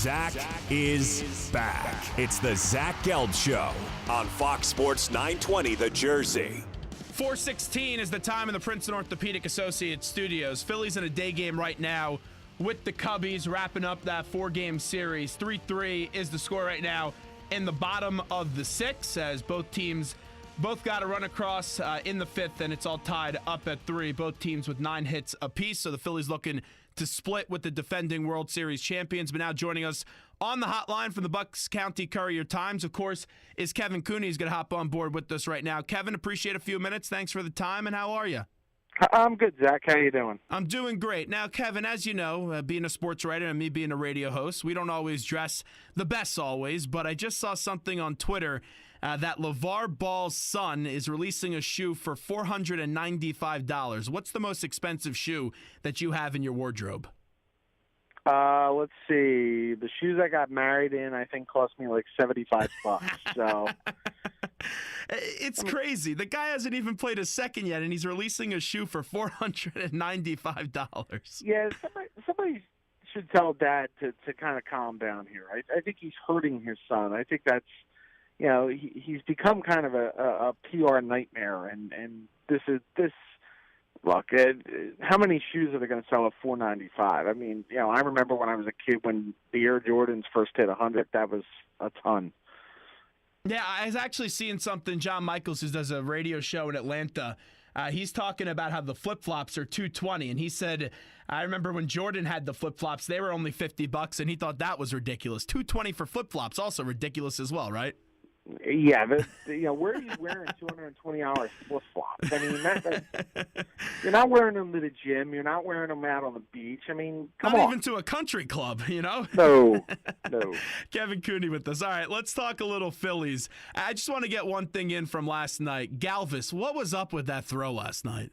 Zach is back. It's the Zach Gelb Show on Fox Sports 920 The Jersey. 4:16 is the time in the Princeton Orthopedic Associates studios. Phillies in a day game right now with the Cubbies, wrapping up that four-game series. 3-3 is the score right now in the bottom of the sixth, as both teams got a run across in the fifth, and it's all tied up at 3. Both teams with 9 hits apiece, so the Phillies looking to split with the defending World Series champions. But now joining us on the hotline from the Bucks County Courier-Times, of course, is Kevin Cooney. He's going to hop on board with us right now. Kevin, appreciate a few minutes. Thanks for the time, and how are you? I'm good, Zach. How you doing? I'm doing great. Now, Kevin, as you know, being a sports writer and me being a radio host, we don't always dress the best always, but I just saw something on Twitter that LeVar Ball's son is releasing a shoe for $495. What's the most expensive shoe that you have in your wardrobe? Let's see. The shoes I got married in, I think, cost me like $75. So it's crazy. The guy hasn't even played a second yet, and he's releasing a shoe for $495. Yeah, somebody should tell Dad to kind of calm down here. I think he's hurting his son. I think that's, he's become kind of a PR nightmare, and this. Look, how many shoes are they going to sell at $495? I mean, I remember when I was a kid when the Air Jordans first hit 100. That was a ton. Yeah, I was actually seeing something. John Michaels, who does a radio show in Atlanta, he's talking about how the flip-flops are $220, and he said, I remember when Jordan had the flip-flops, they were only $50, and he thought that was ridiculous. $220 for flip-flops, also ridiculous as well, right? Yeah, where are you wearing $220 flip-flops? I mean, you're not wearing them to the gym. You're not wearing them out on the beach. I mean, come on. Not even to a country club, No. Kevin Cooney with us. All right, let's talk a little Phillies. I just want to get one thing in from last night. Galvis, what was up with that throw last night?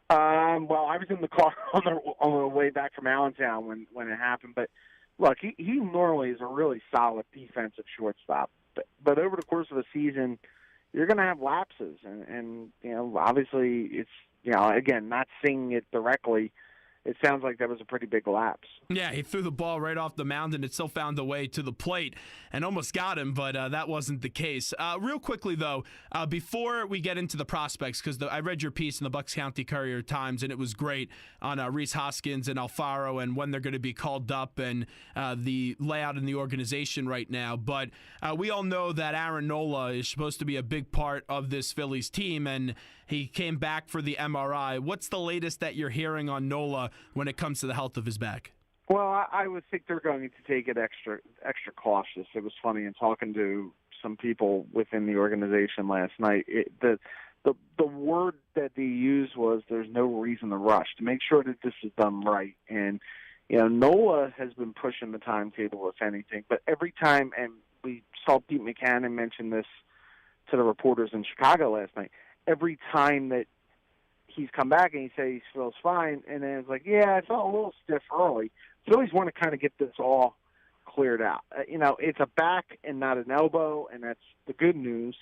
Well, I was in the car on the way back from Allentown when it happened, but look, he normally is a really solid defensive shortstop, but over the course of a season, you're going to have lapses, and obviously it's again, not seeing it directly, it sounds like that was a pretty big lapse. Yeah, he threw the ball right off the mound, and it still found a way to the plate and almost got him, but that wasn't the case. Real quickly, though, before we get into the prospects, because I read your piece in the Bucks County Courier-Times, and it was great on Rhys Hoskins and Alfaro and when they're going to be called up and the layout in the organization right now. But we all know that Aaron Nola is supposed to be a big part of this Phillies team, and he came back for the MRI. What's the latest that you're hearing on Nola when it comes to the health of his back? Well, I would think they're going to take it extra cautious. It was funny in talking to some people within the organization last night. The word that they used was there's no reason to rush, to make sure that this is done right. And Nola has been pushing the timetable, if anything. But every time, and we saw Pete McCannon mention this to the reporters in Chicago last night, every time that he's come back and he says he feels fine, and then it's like, yeah, I felt a little stiff early. Phillies want to kind of get this all cleared out. It's a back and not an elbow, and that's the good news.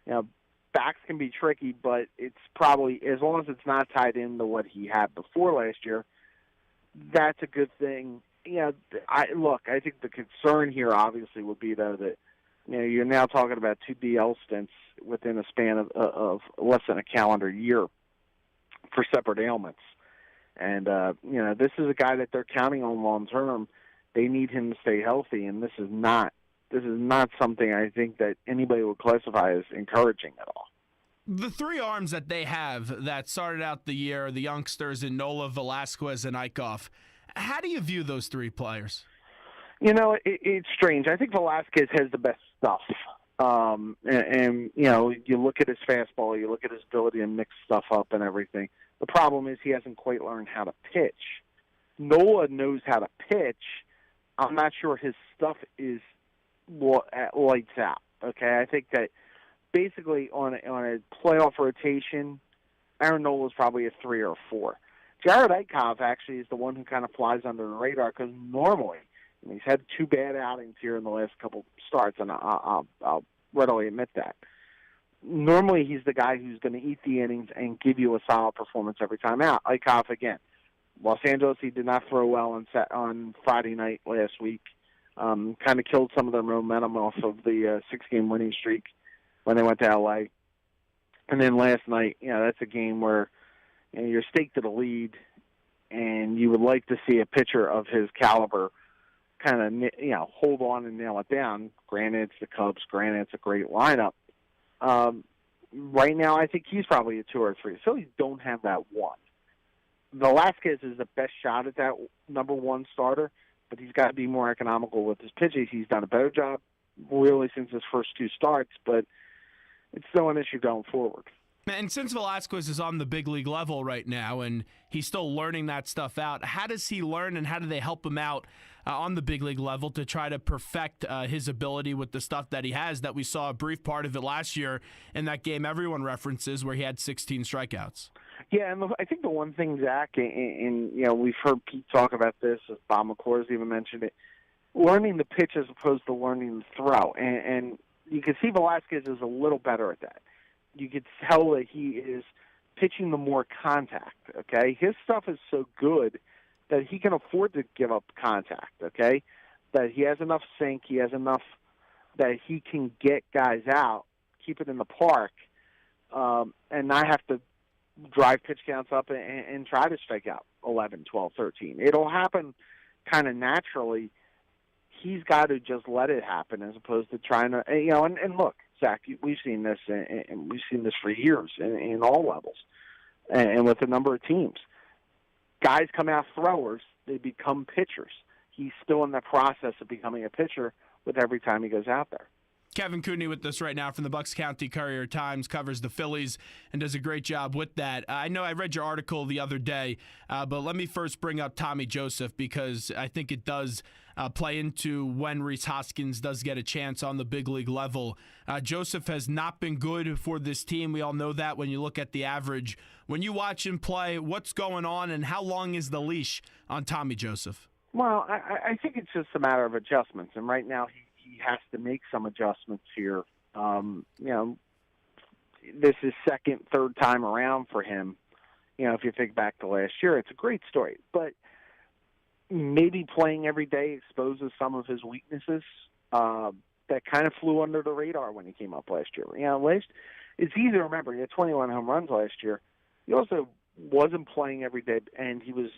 Backs can be tricky, but it's probably, as long as it's not tied into what he had before last year, that's a good thing. I think the concern here obviously would be, though, that you're now talking about 2 DL stints within a span of less than a calendar year for separate ailments. And, this is a guy that they're counting on long term. They need him to stay healthy, and this is not something I think that anybody would classify as encouraging at all. The 3 arms that they have that started out the year, the youngsters in Nola, Velasquez, and Eichhoff, how do you view those 3 players? It's strange. I think Velasquez has the best stuff. And you look at his fastball, you look at his ability to mix stuff up and everything. The problem is he hasn't quite learned how to pitch. Nola knows how to pitch. I'm not sure his stuff is lights out. Okay, I think that basically on a playoff rotation, Aaron Nola is probably a 3 or a 4. Jared Eichhoff actually is the one who kind of flies under the radar because normally, he's had 2 bad outings here in the last couple starts, and I'll readily admit that. Normally, he's the guy who's going to eat the innings and give you a solid performance every time out. Eichhoff, again, Los Angeles, he did not throw well on Friday night last week. Kind of killed some of their momentum off of the 6-game winning streak when they went to LA. And then last night, that's a game where you're staked to the lead, and you would like to see a pitcher of his caliber kind of, hold on and nail it down. Granted, it's the Cubs. Granted, it's a great lineup. Right now, I think he's probably a 2 or 3. Phillies don't have that one. Velasquez is the best shot at that number 1 starter, but he's got to be more economical with his pitches. He's done a better job, really, since his first 2 starts, but it's still an issue going forward. And since Velasquez is on the big league level right now and he's still learning that stuff out, how does he learn and how do they help him out on the big league level to try to perfect his ability with the stuff that he has that we saw a brief part of it last year in that game everyone references where he had 16 strikeouts? Yeah, and I think the one thing, Zach, and we've heard Pete talk about this, Bob McClure's even mentioned it, learning the pitch as opposed to learning the throw. And you can see Velasquez is a little better at that. You could tell that he is pitching the more contact, okay? His stuff is so good that he can afford to give up contact, okay? That he has enough sink, he has enough that he can get guys out, keep it in the park, and not have to drive pitch counts up and try to strike out 11, 12, 13. It'll happen kind of naturally. He's got to just let it happen as opposed to trying to, and look, Zach, we've seen this, and we've seen this for years in all levels, and with a number of teams. Guys come out throwers, they become pitchers. He's still in the process of becoming a pitcher with every time he goes out there. Kevin Cooney with us right now from the Bucks County Courier-Times, covers the Phillies and does a great job with that. I know I read your article the other day, but let me first bring up Tommy Joseph because I think it does play into when Rhys Hoskins does get a chance on the big league level. Joseph has not been good for this team. We all know that when you look at the average. When you watch him play, what's going on and how long is the leash on Tommy Joseph? Well, I think it's just a matter of adjustments, and right now he has to make some adjustments here. This is second, third time around for him. If you think back to last year, it's a great story. But maybe playing every day exposes some of his weaknesses that kind of flew under the radar when he came up last year. It's easy to remember. He had 21 home runs last year. He also wasn't playing every day, and he was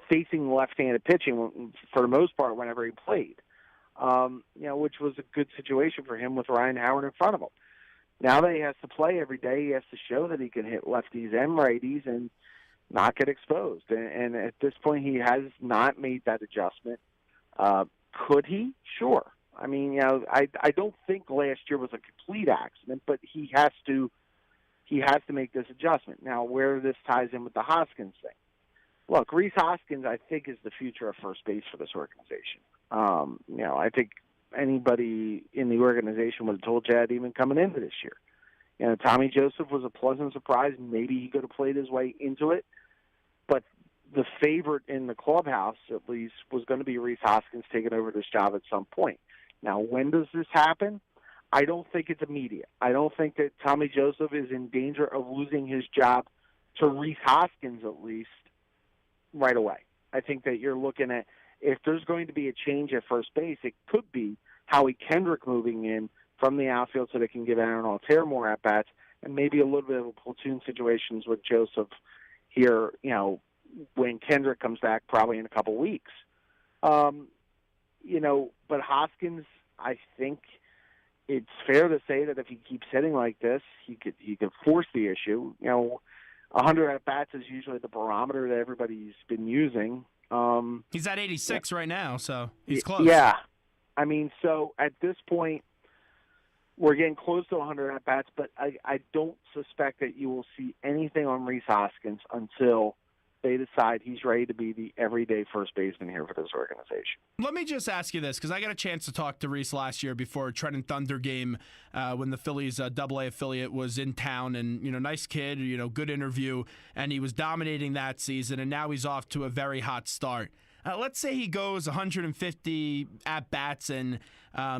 facing left-handed pitching for the most part whenever he played. Which was a good situation for him with Ryan Howard in front of him. Now that he has to play every day, he has to show that he can hit lefties and righties and not get exposed. And at this point, he has not made that adjustment. Could he? Sure. I mean, I don't think last year was a complete accident, but he has to make this adjustment. Now, where this ties in with the Hoskins thing. Look, Rhys Hoskins, I think, is the future of first base for this organization. I think anybody in the organization would have told you that even coming into this year. Tommy Joseph was a pleasant surprise. Maybe he could have played his way into it. But the favorite in the clubhouse, at least, was going to be Rhys Hoskins taking over this job at some point. Now, when does this happen? I don't think it's immediate. I don't think that Tommy Joseph is in danger of losing his job to Rhys Hoskins, at least, right away. I think that you're looking at, if there's going to be a change at first base, it could be Howie Kendrick moving in from the outfield so they can give Aaron Altair more at-bats, and maybe a little bit of a platoon situations with Joseph here, when Kendrick comes back probably in a couple weeks. But Hoskins, I think it's fair to say that if he keeps hitting like this, he could force the issue. 100 at-bats is usually the barometer that everybody's been using. He's at 86 right now, so he's close. Yeah. I mean, so at this point, we're getting close to 100 at-bats, but I don't suspect that you will see anything on Rhys Hoskins until they decide he's ready to be the everyday first baseman here for this organization. Let me just ask you this, because I got a chance to talk to Rhys last year before a Trenton Thunder game when the Phillies AA affiliate was in town, and nice kid, good interview, and he was dominating that season, and now he's off to a very hot start. let's say he goes 150 at-bats and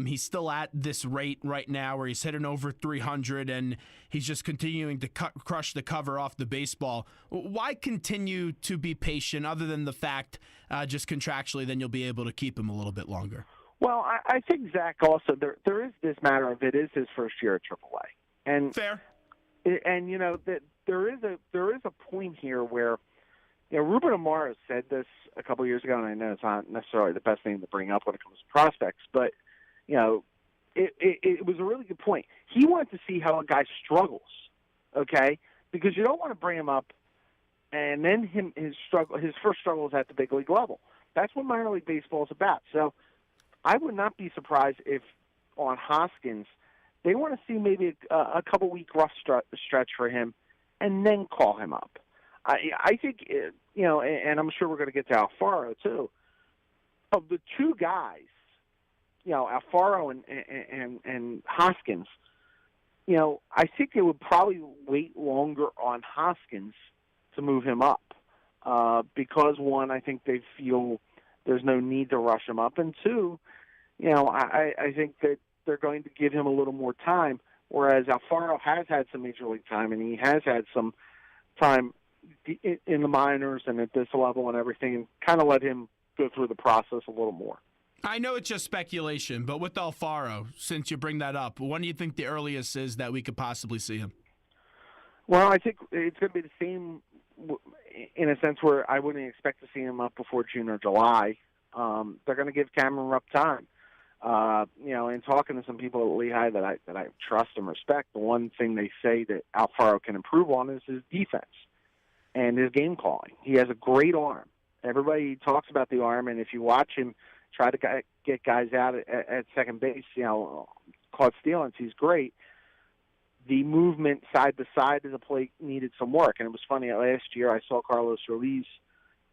he's still at this rate right now where he's hitting over 300 and he's just continuing to crush the cover off the baseball. Why continue to be patient other than the fact just contractually then you'll be able to keep him a little bit longer? Well, I think, Zach, also there is this matter of it is his first year at AAA. And fair. And, that there is a point here where, Ruben Amaro said this a couple of years ago, and I know it's not necessarily the best thing to bring up when it comes to prospects, but, it was a really good point. He wanted to see how a guy struggles, okay? Because you don't want to bring him up and then his first struggle is at the big league level. That's what minor league baseball is about. So I would not be surprised if on Hoskins they want to see maybe a couple-week rough stretch for him and then call him up. I think, and I'm sure we're going to get to Alfaro too. Of the two guys, Alfaro and Hoskins, I think they would probably wait longer on Hoskins to move him up because, one, I think they feel there's no need to rush him up, and two, I think that they're going to give him a little more time, whereas Alfaro has had some major league time, and he has had some time in the minors and at this level and everything, and kind of let him go through the process a little more. I know it's just speculation, but with Alfaro, since you bring that up, when do you think the earliest is that we could possibly see him? Well, I think it's going to be the same in a sense where I wouldn't expect to see him up before June or July. They're going to give Cameron Rupp time. In talking to some people at Lehigh that I trust and respect, the one thing they say that Alfaro can improve on is his defense and his game calling. He has a great arm. Everybody talks about the arm, and if you watch him try to get guys out at second base, caught stealings, he's great. The movement side to side of the plate needed some work, and it was funny. Last year I saw Carlos Ruiz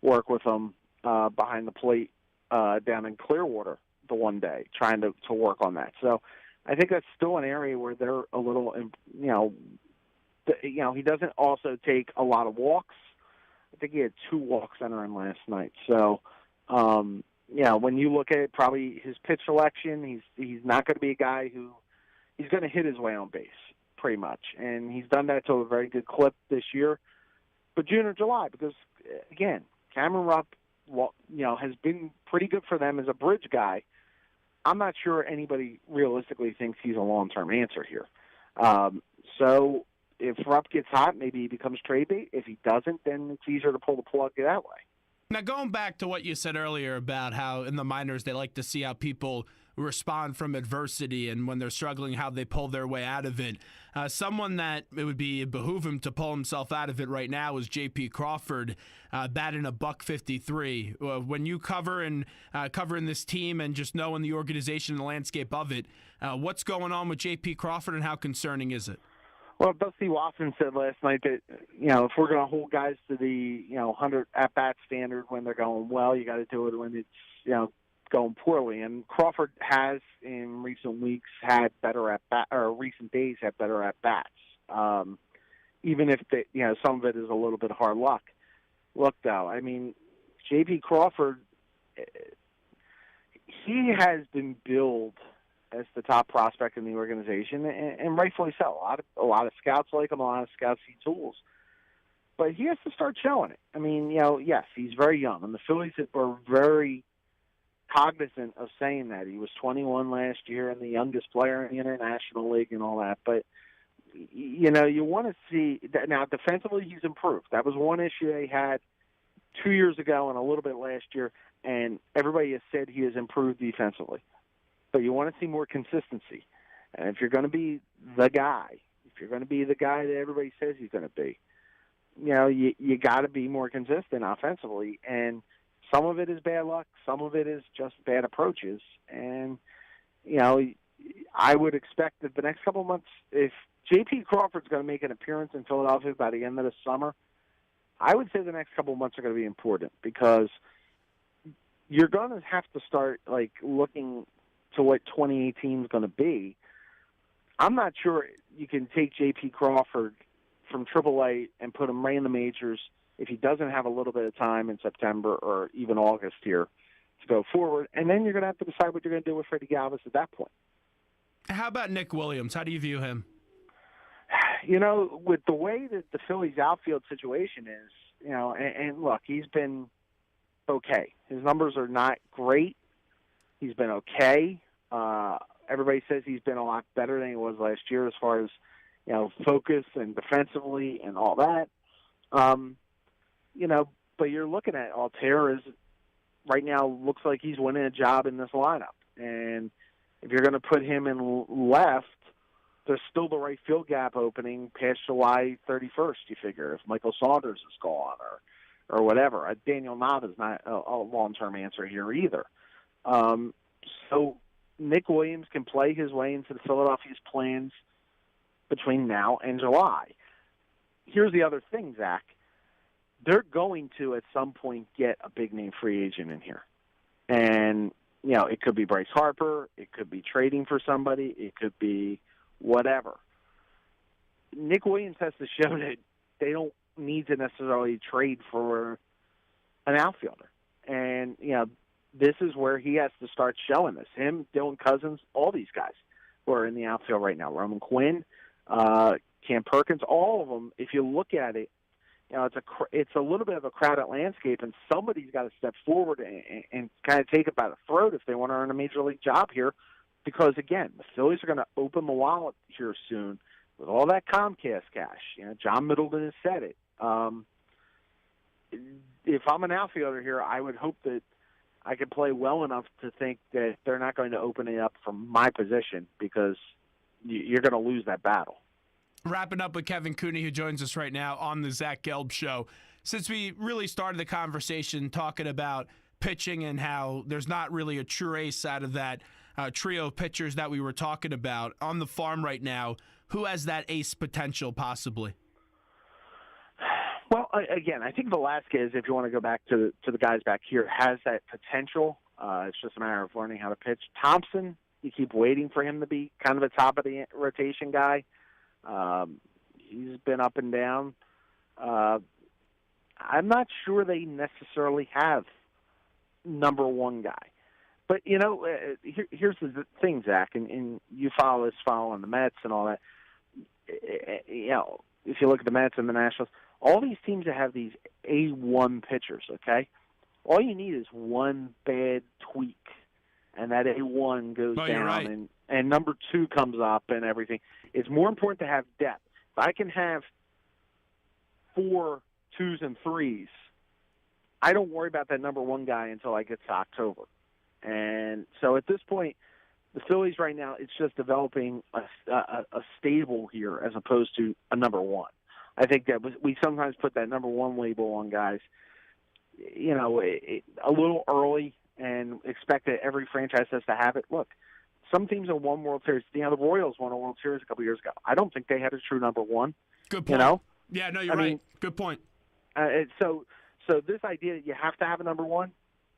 work with him behind the plate down in Clearwater the one day, trying to work on that. So I think that's still an area where they're a little, he doesn't also take a lot of walks. I think he had 2 walks entering last night. So, when you look at it, probably his pitch selection, he's not going to be a guy who he's going to hit his way on base pretty much, and he's done that to a very good clip this year. But June or July, because again, Cameron Rupp, has been pretty good for them as a bridge guy. I'm not sure anybody realistically thinks he's a long-term answer here. So if Rupp gets hot, maybe he becomes trade bait. If he doesn't, then it's easier to pull the plug that way. Now, going back to what you said earlier about how in the minors they like to see how people respond from adversity and when they're struggling, how they pull their way out of it. Someone that it would behoove him to pull himself out of it right now is J.P. Crawford, batting $153. When you covering this team and just knowing the organization and the landscape of it, what's going on with J.P. Crawford and how concerning is it? Well, Dusty Watson said last night that, if we're going to hold guys to the, 100 at-bat standard when they're going well, you got to do it when it's, going poorly. And Crawford has, in recent weeks, had better at-bat, or recent days had better at-bats. Even if, some of it is a little bit hard luck. Look, though, I mean, J.P. Crawford, he has been billed as the top prospect in the organization, and rightfully so. A lot of scouts like him, a lot of scouts see tools. But he has to start showing it. I mean, yes, he's very young, and the Phillies were very cognizant of saying that. He was 21 last year and the youngest player in the International League and all that. But, you want to see that. Now, defensively, he's improved. That was one issue they had 2 years ago and a little bit last year, and everybody has said he has improved defensively. But you want to see more consistency. And if you're going to be the guy, that everybody says he's going to be, you got to be more consistent offensively. And some of it is bad luck. Some of it is just bad approaches. And, I would expect that the next couple of months, if J.P. Crawford's going to make an appearance in Philadelphia by the end of the summer, I would say the next couple of months are going to be important because you're going to have to start, looking to what 2018 is going to be. I'm not sure you can take J.P. Crawford from AAA and put him right in the majors if he doesn't have a little bit of time in September or even August here to go forward. And then you're going to have to decide what you're going to do with Freddie Galvis at that point. How about Nick Williams? How do you view him? With the way that the Phillies outfield situation is, and look, he's been okay. His numbers are not great. He's been okay. Everybody says he's been a lot better than he was last year as far as, focus and defensively and all that. But you're looking at Altair is right now looks like he's winning a job in this lineup. And if you're going to put him in left, there's still the right field gap opening past July 31st, you figure, if Michael Saunders is gone or whatever. Daniel Knott is not a long-term answer here either. So Nick Williams can play his way into the Philadelphia's plans between now and July. Here's the other thing, Zach. They're going to, at some point, get a big-name free agent in here. And, it could be Bryce Harper. It could be trading for somebody. It could be whatever. Nick Williams has to show that they don't need to necessarily trade for an outfielder. And, this is where he has to start showing this. Him, Dylan Cousins, all these guys who are in the outfield right now. Roman Quinn, Cam Perkins, all of them, if you look at it, it's a little bit of a crowded landscape, and somebody's got to step forward and kind of take it by the throat if they want to earn a major league job here. Because, again, the Phillies are going to open the wallet here soon with all that Comcast cash. John Middleton has said it. If I'm an outfielder here, I would hope that I could play well enough to think that they're not going to open it up from my position because you're going to lose that battle. Wrapping up with Kevin Cooney, who joins us right now on the Zach Gelb Show. Since we really started the conversation talking about pitching and how there's not really a true ace out of that trio of pitchers that we were talking about on the farm right now, who has that ace potential possibly? Well, again, I think Velasquez, if you want to go back to the guys back here, has that potential. It's just a matter of learning how to pitch. Thompson, you keep waiting for him to be kind of a top of the rotation guy. He's been up and down. I'm not sure they necessarily have number one guy. But, here's the thing, Zach, and you following the Mets and all that. If you look at the Mets and the Nationals, all these teams that have these A1 pitchers, okay? All you need is one bad tweak, and that A1 goes down, right. and number two comes up and everything. It's more important to have depth. If I can have 4 2s and 3s, I don't worry about that number one guy until I get to October. And so at this point, the Phillies right now, it's just developing a stable here as opposed to a number one. I think that we sometimes put that number one label on guys, a little early and expect that every franchise has to have it. Look, some teams have won World Series. The Royals won a World Series a couple years ago. I don't think they had a true number one. Good point. Yeah, no, you're right. Good point. So this idea that you have to have a number one,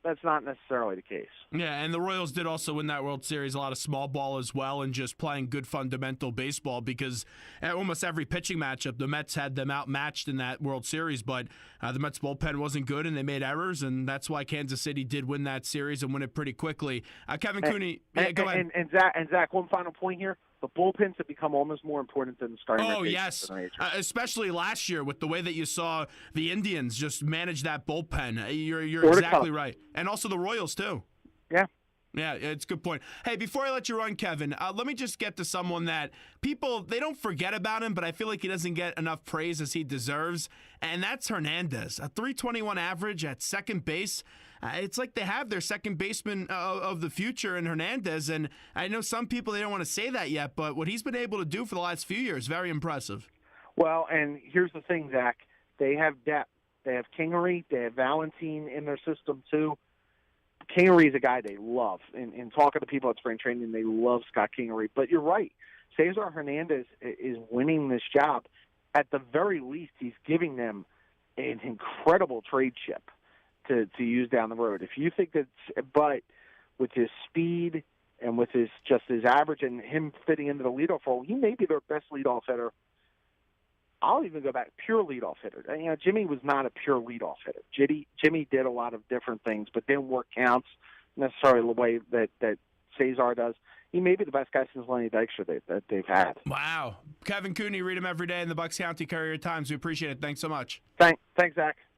that's not necessarily the case. Yeah, and the Royals did also win that World Series, a lot of small ball as well, and just playing good fundamental baseball because at almost every pitching matchup, the Mets had them outmatched in that World Series, but the Mets bullpen wasn't good and they made errors, and that's why Kansas City did win that series and win it pretty quickly. Kevin Cooney, go ahead. And Zach, one final point here. The bullpens have become almost more important than the starting rotation. Oh, yes, especially last year with the way that you saw the Indians just manage that bullpen. You're exactly right. And also the Royals, too. Yeah. Yeah, it's a good point. Hey, before I let you run, Kevin, let me just get to someone that people, they don't forget about him, but I feel like he doesn't get enough praise as he deserves, and that's Hernandez. A 321 average at second base. It's like they have their second baseman of the future in Hernandez, and I know some people, they don't want to say that yet, but what he's been able to do for the last few years, very impressive. Well, and here's the thing, Zach. They have depth. They have Kingery. They have Valentin in their system, too. Kingery is a guy they love. In talking to people at spring training, they love Scott Kingery. But you're right. Cesar Hernandez is winning this job. At the very least, he's giving them an incredible trade chip to use down the road. If you think but with his speed and with his average and him fitting into the leadoff role, he may be their best leadoff hitter I'll even go back, pure leadoff hitter. Jimmy was not a pure leadoff hitter. Jimmy did a lot of different things, but didn't work counts necessarily the way that Cesar does. He may be the best guy since Lenny Dykstra that they've had. Wow. Kevin Cooney, read him every day in the Bucks County Courier-Times. We appreciate it. Thanks so much. Thanks, Zach.